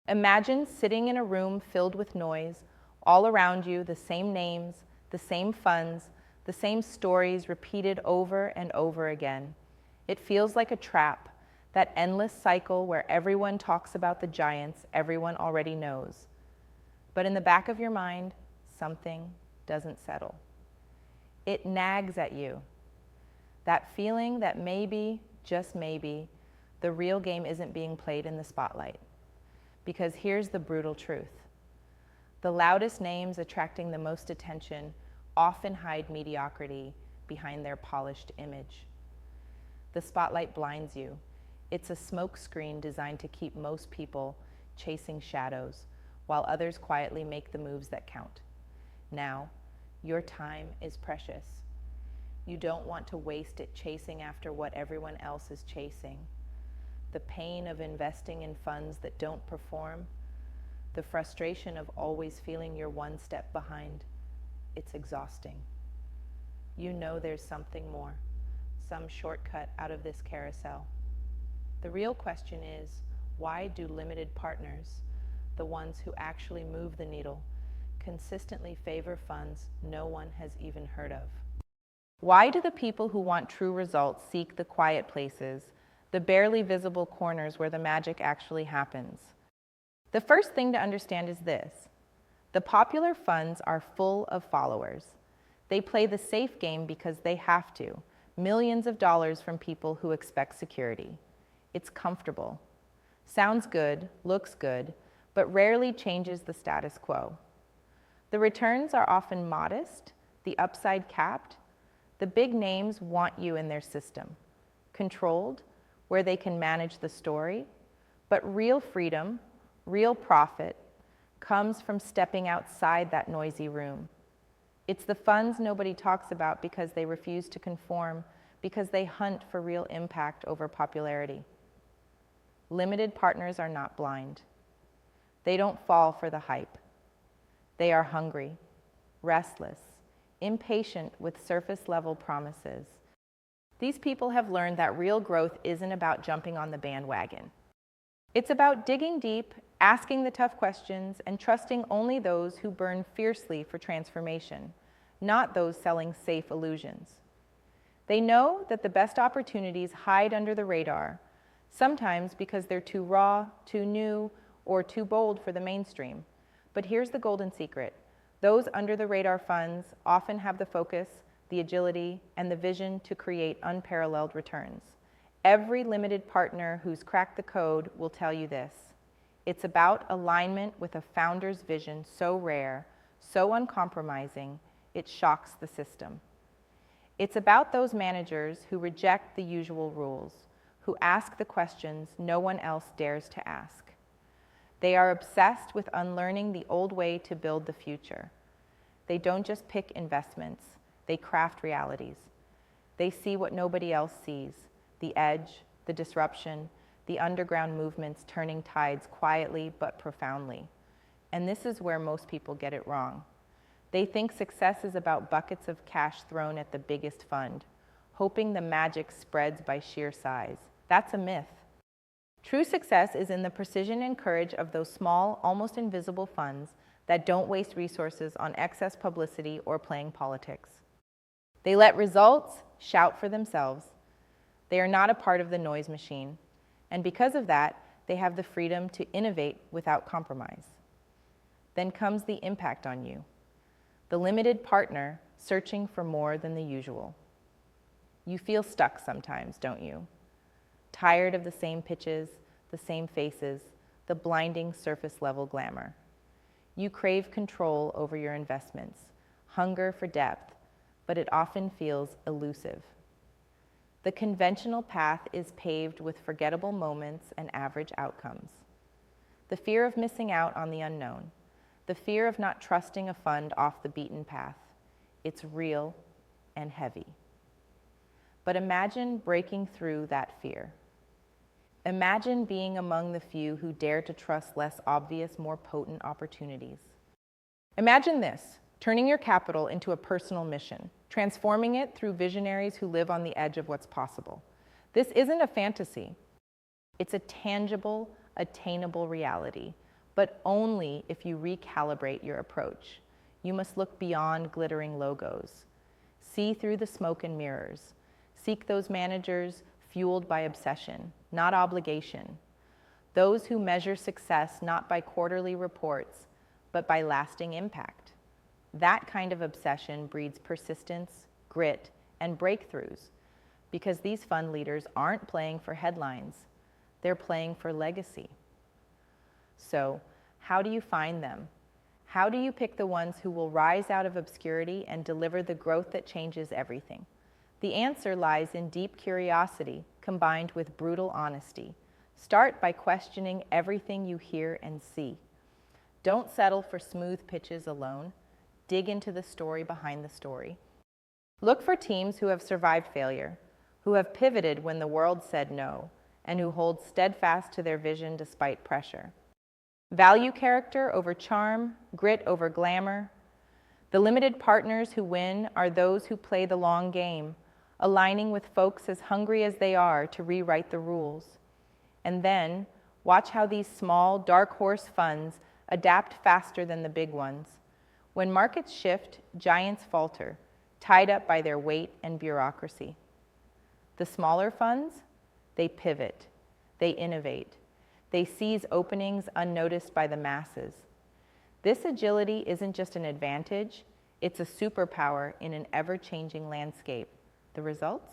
Imagine sitting in a room filled with noise, all around you, the same names, the same funds, the same stories repeated over and over again. It feels like a trap, that endless cycle where everyone talks about the giants everyone already knows. But in the back of your mind, something doesn't settle. It nags at you. That feeling that maybe, just maybe, the real game isn't being played in the spotlight. Because here's the brutal truth. The loudest names attracting the most attention often hide mediocrity behind their polished image. The spotlight blinds you. It's a smoke screen designed to keep most people chasing shadows, while others quietly make the moves that count. Now, your time is precious. You don't want to waste it chasing after what everyone else is chasing. The pain of investing in funds that don't perform, the frustration of always feeling you're one step behind, it's exhausting. You know there's something more, some shortcut out of this carousel. The real question is, why do limited partners, the ones who actually move the needle, consistently favor funds no one has even heard of? Why do the people who want true results seek the quiet places, the barely visible corners where the magic actually happens? The first thing to understand is this. The popular funds are full of followers. They play the safe game because they have to. Millions of dollars from people who expect security. It's comfortable. Sounds good, looks good, but rarely changes the status quo. The returns are often modest, the upside capped. The big names want you in their system. Controlled, where they can manage the story, but real freedom, real profit, comes from stepping outside that noisy room. It's the funds nobody talks about because they refuse to conform, because they hunt for real impact over popularity. Limited partners are not blind. They don't fall for the hype. They are hungry, restless, impatient with surface-level promises. These people have learned that real growth isn't about jumping on the bandwagon. It's about digging deep, asking the tough questions, and trusting only those who burn fiercely for transformation, not those selling safe illusions. They know that the best opportunities hide under the radar, sometimes because they're too raw, too new, or too bold for the mainstream. But here's the golden secret. Those under-the-radar funds often have the focus, the agility, and the vision to create unparalleled returns. Every limited partner who's cracked the code will tell you this. It's about alignment with a founder's vision so rare, so uncompromising, it shocks the system. It's about those managers who reject the usual rules, who ask the questions no one else dares to ask. They are obsessed with unlearning the old way to build the future. They don't just pick investments, they craft realities. They see what nobody else sees, the edge, the disruption, the underground movements turning tides quietly but profoundly. And this is where most people get it wrong. They think success is about buckets of cash thrown at the biggest fund, hoping the magic spreads by sheer size. That's a myth. True success is in the precision and courage of those small, almost invisible funds that don't waste resources on excess publicity or playing politics. They let results shout for themselves. They are not a part of the noise machine, and because of that, they have the freedom to innovate without compromise. Then comes the impact on you, the limited partner searching for more than the usual. You feel stuck sometimes, don't you? Tired of the same pitches, the same faces, the blinding surface-level glamour. You crave control over your investments, hunger for depth, but it often feels elusive. The conventional path is paved with forgettable moments and average outcomes. The fear of missing out on the unknown, the fear of not trusting a fund off the beaten path, it's real and heavy. But imagine breaking through that fear. Imagine being among the few who dare to trust less obvious, more potent opportunities. Imagine this, turning your capital into a personal mission, transforming it through visionaries who live on the edge of what's possible. This isn't a fantasy. It's a tangible, attainable reality, but only if you recalibrate your approach. You must look beyond glittering logos. See through the smoke and mirrors. Seek those managers fueled by obsession, not obligation. Those who measure success not by quarterly reports, but by lasting impact. That kind of obsession breeds persistence, grit, and breakthroughs, because these fund leaders aren't playing for headlines, they're playing for legacy. So, how do you find them? How do you pick the ones who will rise out of obscurity and deliver the growth that changes everything? The answer lies in deep curiosity combined with brutal honesty. Start by questioning everything you hear and see. Don't settle for smooth pitches alone. Dig into the story behind the story. Look for teams who have survived failure, who have pivoted when the world said no, and who hold steadfast to their vision despite pressure. Value character over charm, grit over glamour. The limited partners who win are those who play the long game, aligning with folks as hungry as they are to rewrite the rules. And then, watch how these small, dark horse funds adapt faster than the big ones. When markets shift, giants falter, tied up by their weight and bureaucracy. The smaller funds, they pivot, they innovate, they seize openings unnoticed by the masses. This agility isn't just an advantage, it's a superpower in an ever-changing landscape. The results?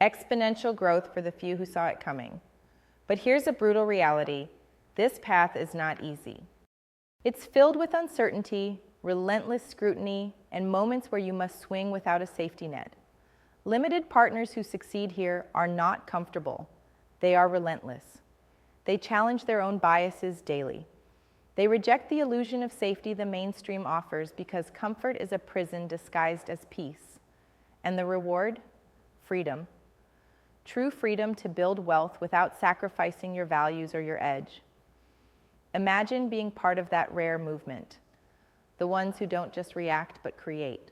Exponential growth for the few who saw it coming. But here's a brutal reality. This path is not easy. It's filled with uncertainty, relentless scrutiny, and moments where you must swing without a safety net. Limited partners who succeed here are not comfortable. They are relentless. They challenge their own biases daily. They reject the illusion of safety the mainstream offers because comfort is a prison disguised as peace. And the reward? Freedom. True freedom to build wealth without sacrificing your values or your edge. Imagine being part of that rare movement. The ones who don't just react but create.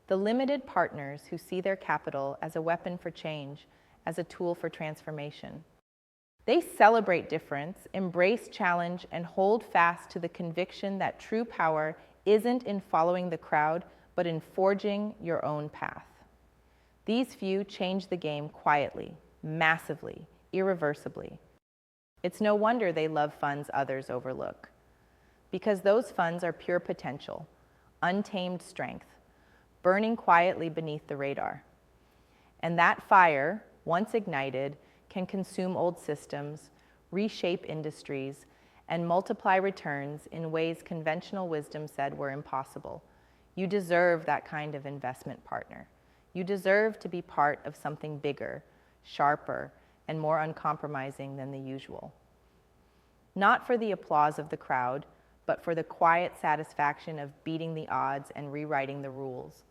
The limited partners who see their capital as a weapon for change, as a tool for transformation. They celebrate difference, embrace challenge, and hold fast to the conviction that true power isn't in following the crowd, but in forging your own path. These few change the game quietly, massively, irreversibly. It's no wonder they love funds others overlook, because those funds are pure potential, untamed strength, burning quietly beneath the radar. And that fire, once ignited, can consume old systems, reshape industries, and multiply returns in ways conventional wisdom said were impossible. You deserve that kind of investment partner. You deserve to be part of something bigger, sharper, and more uncompromising than the usual. Not for the applause of the crowd, but for the quiet satisfaction of beating the odds and rewriting the rules.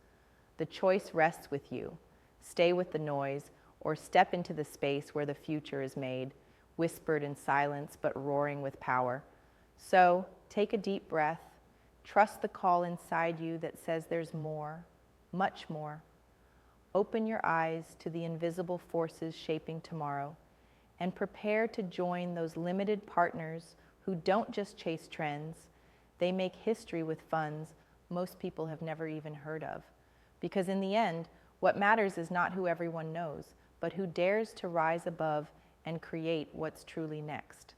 The choice rests with you. Stay with the noise, or step into the space where the future is made, whispered in silence but roaring with power. So, take a deep breath, trust the call inside you that says there's more, much more. Open your eyes to the invisible forces shaping tomorrow, and prepare to join those limited partners who don't just chase trends, they make history with funds most people have never even heard of. Because in the end, what matters is not who everyone knows, but who dares to rise above and create what's truly next.